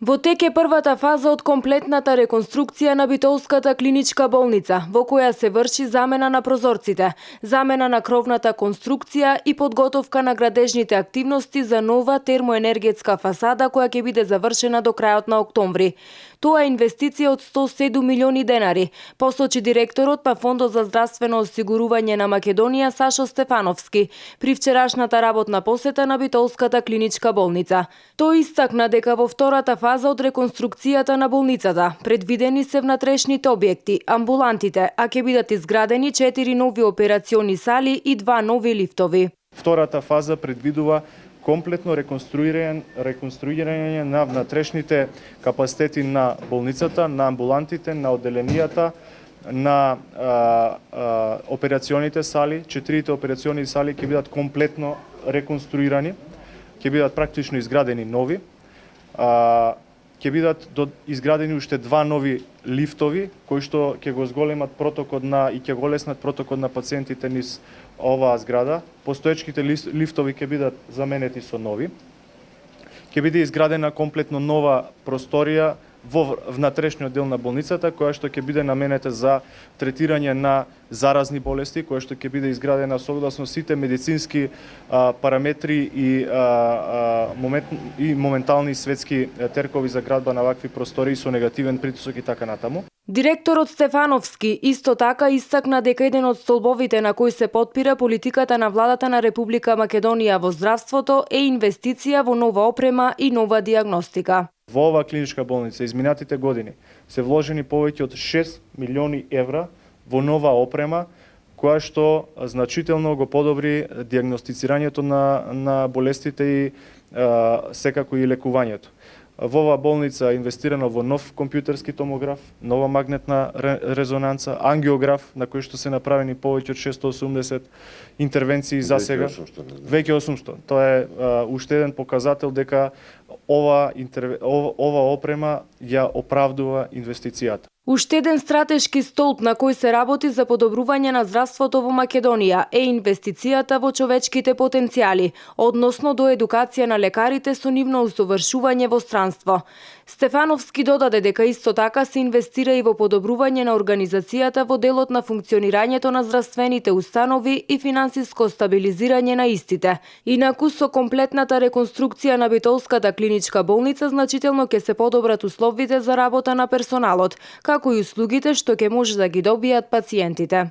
Во тек е првата фаза од комплетната реконструкција на Битолската клиничка болница, во која се врши замена на прозорците, замена на кровната конструкција и подготовка на градежните активности за нова термоенергетска фасада која ќе биде завршена до крајот на октомври. Тоа е инвестиција од 107 милиони денари, посочи директорот на Фондот за здравствено осигурување на Македонија Сашо Стефановски при вчерашната работна посета на Битолската клиничка болница. Тој истакна дека во втората фаза од реконструкцијата на болницата предвидени се внатрешните објекти, амбулантите, а ќе бидат изградени 4 нови операциони сали и 2 нови лифтови. Втората фаза предвидува комплетно реконструирање на внатрешните капацитети на болницата, на амбулантите, на одделенијата, на операционите сали. 4 операциони сали ќе бидат комплетно реконструирани, ќе бидат практично изградени нови. Ќе бидат изградени уште 2 нови лифтови, кои што ќе го зголемат протокот и ќе го леснат протокот на пациентите низ оваа зграда. Постоечките лифтови ќе бидат заменети со нови. Ќе биде изградена комплетно нова просторија во внатрешниот дел на болницата, која што ќе биде наменета за третирање на заразни болести, која што ќе биде изградена согласно сите медицински параметри и моментални светски теркови за градба на вакви простории со негативен притисок и така натаму. Директорот Стефановски исто така истакна дека еден од столбовите на кој се потпира политиката на владата на Република Македонија во здравството е инвестиција во нова опрема и нова дијагностика. Во оваа клиничка болница изминатите години се вложени повеќе од 6 милиони евра во нова опрема, која што значително го подобри дијагностицирањето на болестите и секако и лекувањето. Во оваа болница е инвестирано во нов компјутерски томограф, нова магнетна резонанца, ангиограф, на кој што се направени повеќе од 680 интервенции за сега. Веќе 800. Тоа е уште еден показател дека ова опрема ја оправдува инвестицијата. Уште еден стратешки столб на кој се работи за подобрување на здравството во Македонија е инвестицијата во човечките потенцијали, односно до едукација на лекарите со нивно усовршување во странство. Стефановски додаде дека исто така се инвестира и во подобрување на организацијата во делот на функционирањето на здравствените установи и финансиско стабилизирање на истите. Инаку со комплетната реконструкција на Битолската клиничка болница значително ќе се подобрат условите за работа на персоналот, како и услугите што ќе може да ги добијат пациентите.